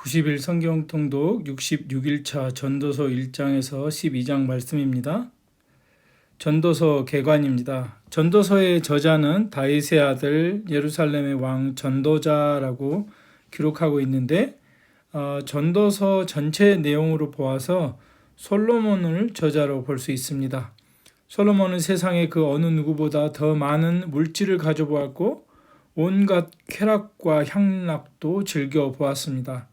90일 성경 통독 66일차 전도서 1장에서 12장 말씀입니다. 전도서 개관입니다. 전도서의 저자는 다윗의 아들 예루살렘의 왕 전도자라고 기록하고 있는데 전도서 전체 내용으로 보아서 솔로몬을 저자로 볼 수 있습니다. 솔로몬은 세상의 그 어느 누구보다 더 많은 물질을 가져보았고 온갖 쾌락과 향락도 즐겨보았습니다.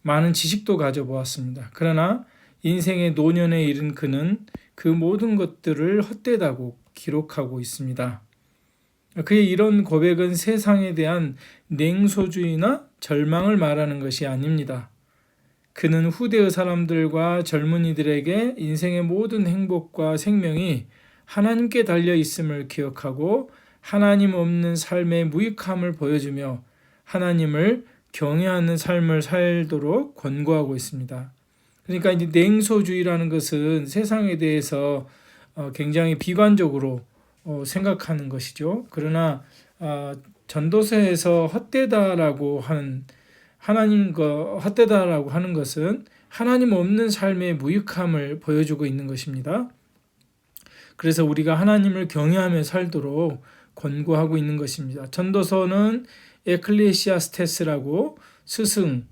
많은 지식도 가져보았습니다. 그러나 인생의 노년에 이른 그는 그 모든 것들을 헛되다고 기록하고 있습니다. 그의 이런 고백은 세상에 대한 냉소주의나 절망을 말하는 것이 아닙니다. 그는 후대의 사람들과 젊은이들에게 인생의 모든 행복과 생명이 하나님께 달려 있음을 기억하고 하나님 없는 삶의 무익함을 보여주며 하나님을 경외하는 삶을 살도록 권고하고 있습니다. 그러니까 이제 냉소주의라는 것은 세상에 대해서 굉장히 비관적으로 생각하는 것이죠. 그러나 전도서에서 헛되다라고 하는 헛되다라고 하는 것은 하나님 없는 삶의 무익함을 보여주고 있는 것입니다. 그래서 우리가 하나님을 경외하며 살도록 권고하고 있는 것입니다. 전도서는 에클레시아스테스라고 스승,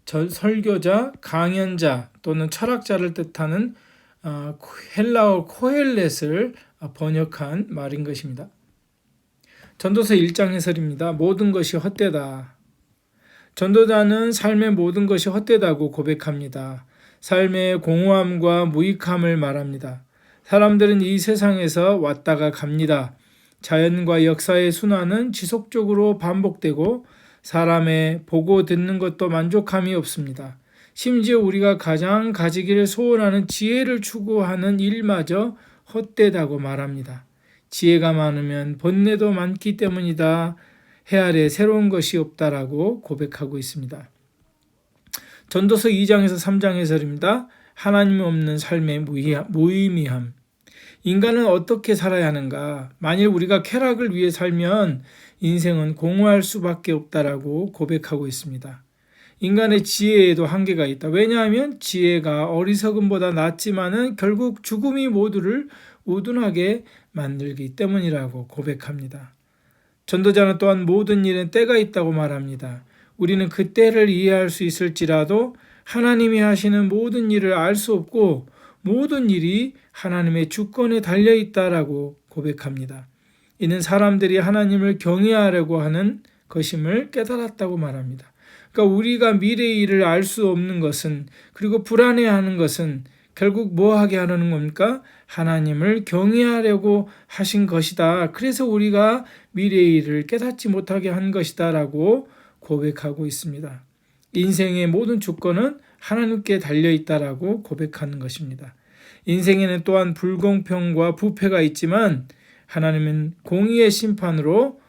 설교자, 강연자 또는 철학자를 뜻하는 헬라어 코헬렛을 번역한 말인 것입니다. 전도서 1장 해설입니다. 모든 것이 헛되다. 전도자는 삶의 모든 것이 헛되다고 고백합니다. 삶의 공허함과 무익함을 말합니다. 사람들은 이 세상에서 왔다가 갑니다. 자연과 역사의 순환은 지속적으로 반복되고 사람의 보고 듣는 것도 만족함이 없습니다. 심지어 우리가 가장 가지기를 소원하는 지혜를 추구하는 일마저 헛되다고 말합니다. 지혜가 많으면 번뇌도 많기 때문이다. 해 아래 새로운 것이 없다라고 고백하고 있습니다. 전도서 2장에서 3장 해설입니다. 하나님 없는 삶의 무의미함. 인간은 어떻게 살아야 하는가? 만일 우리가 쾌락을 위해 살면 인생은 공허할 수밖에 없다라고 고백하고 있습니다. 인간의 지혜에도 한계가 있다. 왜냐하면 지혜가 어리석음보다 낫지만은 결국 죽음이 모두를 우둔하게 만들기 때문이라고 고백합니다. 전도자는 또한 모든 일엔 때가 있다고 말합니다. 우리는 그 때를 이해할 수 있을지라도 하나님이 하시는 모든 일을 알 수 없고 모든 일이 하나님의 주권에 달려있다라고 고백합니다. 이는 사람들이 하나님을 경외하려고 하는 것임을 깨달았다고 말합니다. 그러니까 우리가 미래의 일을 알 수 없는 것은 그리고 불안해하는 것은 결국 뭐 하게 하려는 겁니까? 하나님을 경외하려고 하신 것이다. 그래서 우리가 미래의 일을 깨닫지 못하게 한 것이다 라고 고백하고 있습니다. 인생의 모든 주권은 하나님께 달려있다라고 고백하는 것입니다. 인생에는 또한 불공평과 부패가 있지만 하나님은 공의의 심판으로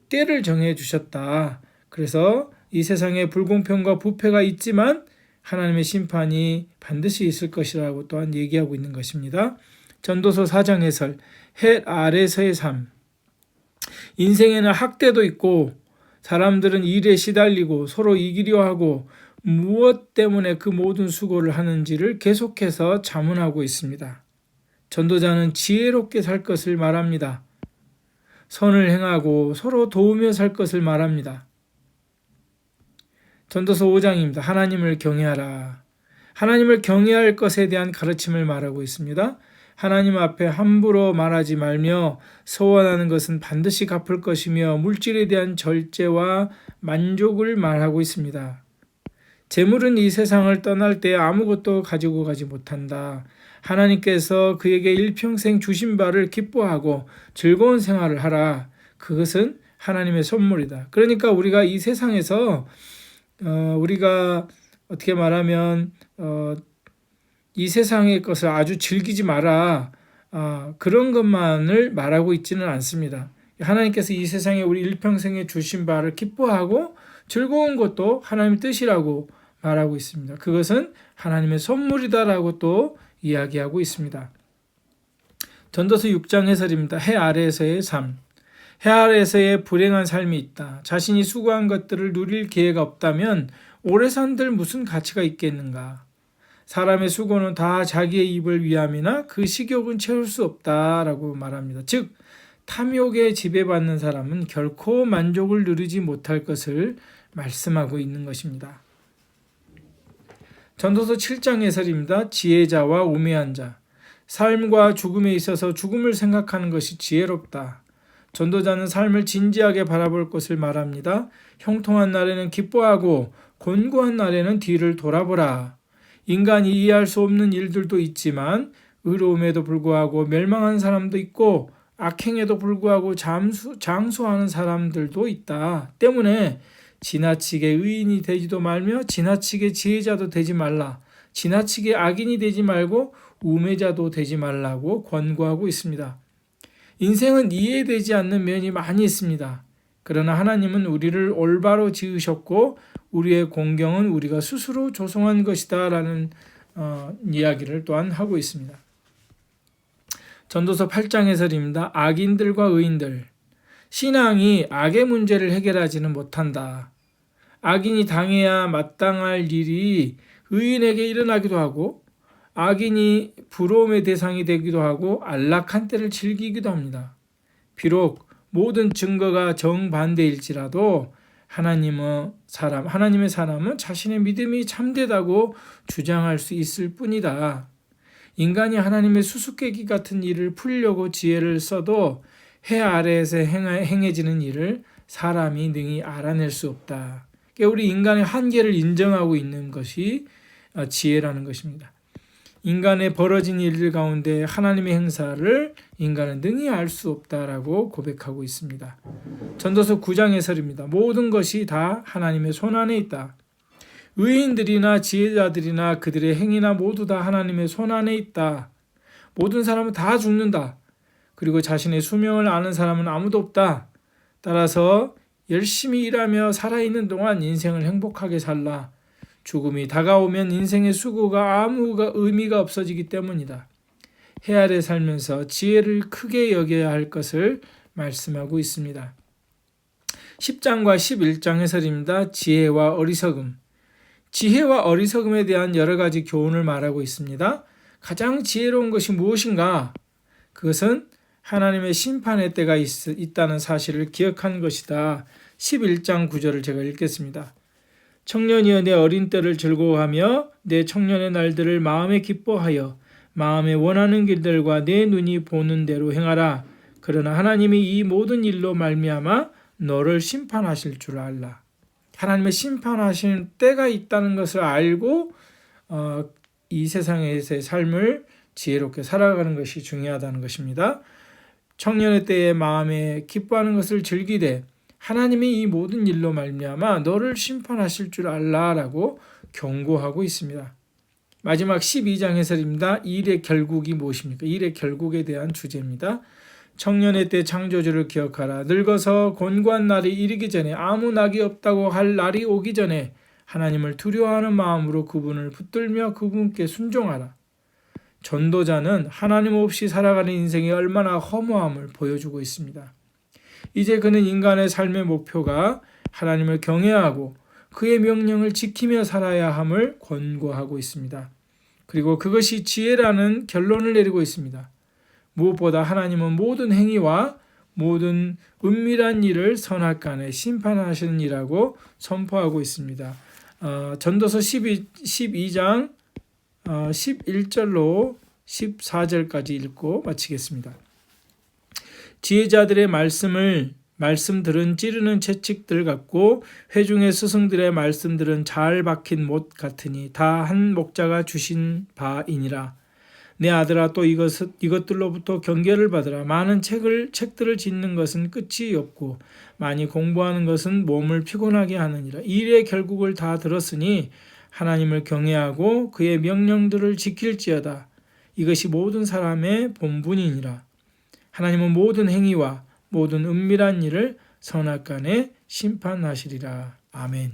때를 정해 주셨다. 그래서 이 세상에 불공평과 부패가 있지만 하나님의 심판이 반드시 있을 것이라고 또한 얘기하고 있는 것입니다. 전도서 4장 해설, 해 아래서의 삶. 인생에는 학대도 있고 사람들은 일에 시달리고 서로 이기려 하고 무엇 때문에 그 모든 수고를 하는지를 계속해서 자문하고 있습니다. 전도자는 지혜롭게 살 것을 말합니다. 선을 행하고 서로 도우며 살 것을 말합니다. 전도서 5장입니다. 하나님을 경외하라. 하나님을 경외할 것에 대한 가르침을 말하고 있습니다. 하나님 앞에 함부로 말하지 말며 소원하는 것은 반드시 갚을 것이며 물질에 대한 절제와 만족을 말하고 있습니다. 재물은 이 세상을 떠날 때 아무것도 가지고 가지 못한다. 하나님께서 그에게 일평생 주신 바를 기뻐하고 즐거운 생활을 하라. 그것은 하나님의 선물이다. 그러니까 우리가 이 세상에서 우리가 어떻게 말하면 이 세상의 것을 아주 즐기지 마라. 그런 것만을 말하고 있지는 않습니다. 하나님께서 이 세상에 우리 일평생에 주신 바를 기뻐하고 즐거운 것도 하나님의 뜻이라고 말하고 있습니다. 그것은 하나님의 선물이다라고 또 이야기하고 있습니다. 전도서 6장 해설입니다. 해 아래에서의 삶. 해 아래에서의 불행한 삶이 있다. 자신이 수고한 것들을 누릴 기회가 없다면 오래 산들 무슨 가치가 있겠는가. 사람의 수고는 다 자기의 입을 위함이나 그 식욕은 채울 수 없다라고 말합니다. 즉 탐욕에 지배받는 사람은 결코 만족을 누리지 못할 것을 말씀하고 있는 것입니다. 전도서 7장 해설입니다. 지혜자와 우매한 자. 삶과 죽음에 있어서 죽음을 생각하는 것이 지혜롭다. 전도자는 삶을 진지하게 바라볼 것을 말합니다. 형통한 날에는 기뻐하고 곤고한 날에는 뒤를 돌아보라. 인간이 이해할 수 없는 일들도 있지만 의로움에도 불구하고 멸망한 사람도 있고 악행에도 불구하고 장수하는 사람들도 있다. 때문에 지나치게 의인이 되지도 말며 지나치게 지혜자도 되지 말라. 지나치게 악인이 되지 말고 우매자도 되지 말라고 권고하고 있습니다. 인생은 이해되지 않는 면이 많이 있습니다. 그러나 하나님은 우리를 올바로 지으셨고 우리의 공경은 우리가 스스로 조성한 것이다 라는 이야기를 또한 하고 있습니다. 전도서 8장 해설입니다. 악인들과 의인들. 신앙이 악의 문제를 해결하지는 못한다. 악인이 당해야 마땅할 일이 의인에게 일어나기도 하고 악인이 부러움의 대상이 되기도 하고 안락한 때를 즐기기도 합니다. 비록 모든 증거가 정반대일지라도 하나님의 사람은 자신의 믿음이 참되다고 주장할 수 있을 뿐이다. 인간이 하나님의 수수께끼 같은 일을 풀려고 지혜를 써도 해 아래에서 행해지는 일을 사람이 능히 알아낼 수 없다. 그러니까 우리 인간의 한계를 인정하고 있는 것이 지혜라는 것입니다. 인간의 벌어진 일들 가운데 하나님의 행사를 인간은 능히 알 수 없다라고 고백하고 있습니다. 전도서 9장 해설입니다. 모든 것이 다 하나님의 손안에 있다. 의인들이나 지혜자들이나 그들의 행위나 모두 다 하나님의 손안에 있다. 모든 사람은 다 죽는다. 그리고 자신의 수명을 아는 사람은 아무도 없다. 따라서 열심히 일하며 살아있는 동안 인생을 행복하게 살라. 죽음이 다가오면 인생의 수고가 아무 의미가 없어지기 때문이다. 해 아래 살면서 지혜를 크게 여겨야 할 것을 말씀하고 있습니다. 10장과 11장 해설입니다. 지혜와 어리석음. 지혜와 어리석음에 대한 여러 가지 교훈을 말하고 있습니다. 가장 지혜로운 것이 무엇인가? 그것은 하나님의 심판의 때가 있다는 사실을 기억한 것이다. 11장 9절을 제가 읽겠습니다. 청년이여 내 어린 때를 즐거워하며 내 청년의 날들을 마음에 기뻐하여 마음에 원하는 길들과 내 눈이 보는 대로 행하라. 그러나 하나님이 이 모든 일로 말미암아 너를 심판하실 줄 알라. 하나님의 심판하시는 때가 있다는 것을 알고 이 세상에서의 삶을 지혜롭게 살아가는 것이 중요하다는 것입니다. 청년의 때에 마음에 기뻐하는 것을 즐기되 하나님이 이 모든 일로 말미암아 너를 심판하실 줄 알라라고 경고하고 있습니다. 마지막 12장 해설입니다. 일의 결국이 무엇입니까? 일의 결국에 대한 주제입니다. 청년의 때 창조주를 기억하라. 늙어서 곤고한 날이 이르기 전에 아무 낙이 없다고 할 날이 오기 전에 하나님을 두려워하는 마음으로 그분을 붙들며 그분께 순종하라. 전도자는 하나님 없이 살아가는 인생이 얼마나 허무함을 보여주고 있습니다. 이제 그는 인간의 삶의 목표가 하나님을 경외하고 그의 명령을 지키며 살아야 함을 권고하고 있습니다. 그리고 그것이 지혜라는 결론을 내리고 있습니다. 무엇보다 하나님은 모든 행위와 모든 은밀한 일을 선악간에 심판하시는 이라고 선포하고 있습니다. 전도서 12장 11절로 14절까지 읽고 마치겠습니다. 지혜자들의 말씀들은 찌르는 채찍들 같고 회중의 스승들의 말씀들은 잘 박힌 못 같으니 다 한 목자가 주신 바이니라. 내 아들아 또 이것들로부터 경계를 받으라. 많은 책들을 짓는 것은 끝이 없고 많이 공부하는 것은 몸을 피곤하게 하느니라. 일의 결국을 다 들었으니 하나님을 경외하고 그의 명령들을 지킬지어다. 이것이 모든 사람의 본분이니라. 하나님은 모든 행위와 모든 은밀한 일을 선악간에 심판하시리라. 아멘.